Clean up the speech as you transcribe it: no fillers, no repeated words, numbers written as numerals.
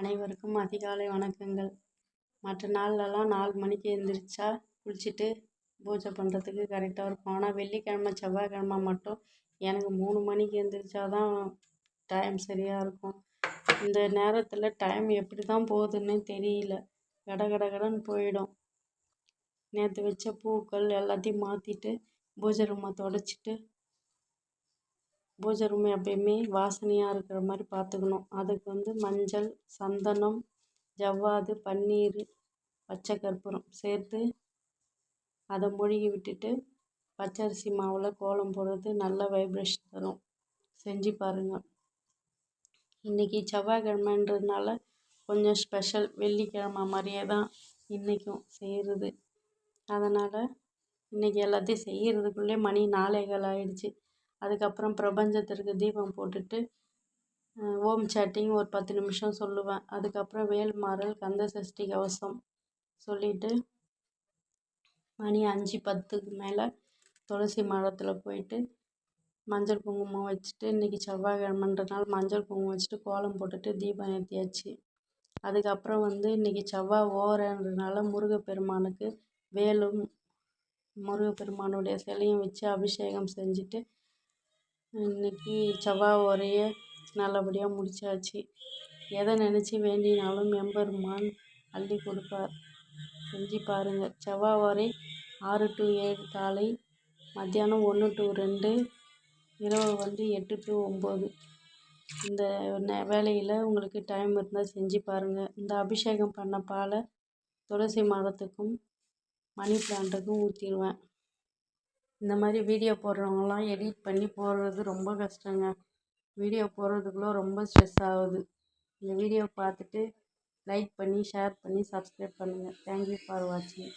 அனைவருக்கும் அதிகாலை வணக்கங்கள். மற்ற நாள்லலாம் 4 மணிக்கு எழுந்திரிச்சா குளிச்சுட்டு பூஜை பண்ணுறதுக்கு கரெக்டாக இருக்கும். ஆனால் வெள்ளிக்கிழமை செவ்வாய்க்கிழமை மட்டும் எனக்கு 3 மணிக்கு எழுந்திரிச்சா தான் டைம் சரியாக இருக்கும். இந்த நேரத்தில் டைம் எப்படி தான் போகுதுன்னு தெரியல. கடன்னு போயிடும். நேற்று வச்ச பூக்கள் எல்லாத்தையும் மாற்றிட்டு பூஜை ரூமை தொடச்சிட்டு பூஜை ரூம் எப்பயுமே வாசனையாக இருக்கிற மாதிரி பார்த்துக்கணும். அதுக்கு மஞ்சள், சந்தனம், ஜவ்வாது, பன்னீர், பச்சை கற்பூரம் சேர்த்து அதை மூழ்கி விட்டுட்டு பச்சரிசி மாவில் கோலம் போடுறது நல்ல வைப்ரேஷன் தரும். செஞ்சு பாருங்கள். இன்றைக்கி செவ்வாய்க்கிழமைன்றதுனால கொஞ்சம் ஸ்பெஷல். வெள்ளிக்கிழமை மாதிரியே தான் இன்றைக்கும் செய்கிறது. அதனால் இன்றைக்கி எல்லாத்தையும் செய்கிறதுக்குள்ளே மணி 4:15 ஆகிடுச்சு. அதுக்கப்புறம் பிரபஞ்சத்திற்கு தீபம் போட்டுட்டு ஓம் சாட்டிங் ஒரு 10 நிமிஷம் சொல்லுவேன். அதுக்கப்புறம் வேல்மாறல், கந்த சஷ்டி கவசம் சொல்லிவிட்டு மணி 5:10க்கு மேலே துளசி மரத்தில் போயிட்டு மஞ்சள் குங்குமம் வச்சுட்டு, இன்றைக்கி செவ்வாய்க்கிழமைன்றதுனால மஞ்சள் குங்குமம் வச்சுட்டு கோலம் போட்டுட்டு தீபம் ஏற்றியாச்சு. அதுக்கப்புறம் இன்றைக்கி செவ்வாய் ஓரன்றதுனால முருகப்பெருமானுக்கு வேலும் முருகப்பெருமானுடைய சிலையும் வச்சு அபிஷேகம் செஞ்சுட்டு இன்றைக்கி செவ்வாய் ஓரையை நல்லபடியாக முடிச்சாச்சு. எதை நினச்சி வேண்டினாலும் எம்பெருமான் அள்ளி கொடுப்பார். செஞ்சு பாருங்கள். செவ்வாய் ஓரை 6 to 7 காலை, மத்தியானம் 1 to 2, இரவு 8 to 9. இந்த வேலையில் உங்களுக்கு டைம் இருந்தால் செஞ்சு பாருங்கள். இந்த அபிஷேகம் பண்ண பாலை துளசி மரத்துக்கும் மணி பிளான்ட்டுக்கும் ஊற்றிடுவேன். இந்த மாதிரி வீடியோ போடுறவங்களாம் எடிட் பண்ணி போடுறது ரொம்ப கஷ்டங்க. வீடியோ போடுறதுக்குள்ளே ரொம்ப ஸ்ட்ரெஸ் ஆகுது. இந்த வீடியோ பார்த்துட்டு லைக் பண்ணி, ஷேர் பண்ணி, சப்ஸ்கிரைப் பண்ணுங்கள். தேங்க்யூ ஃபார் வாட்சிங்.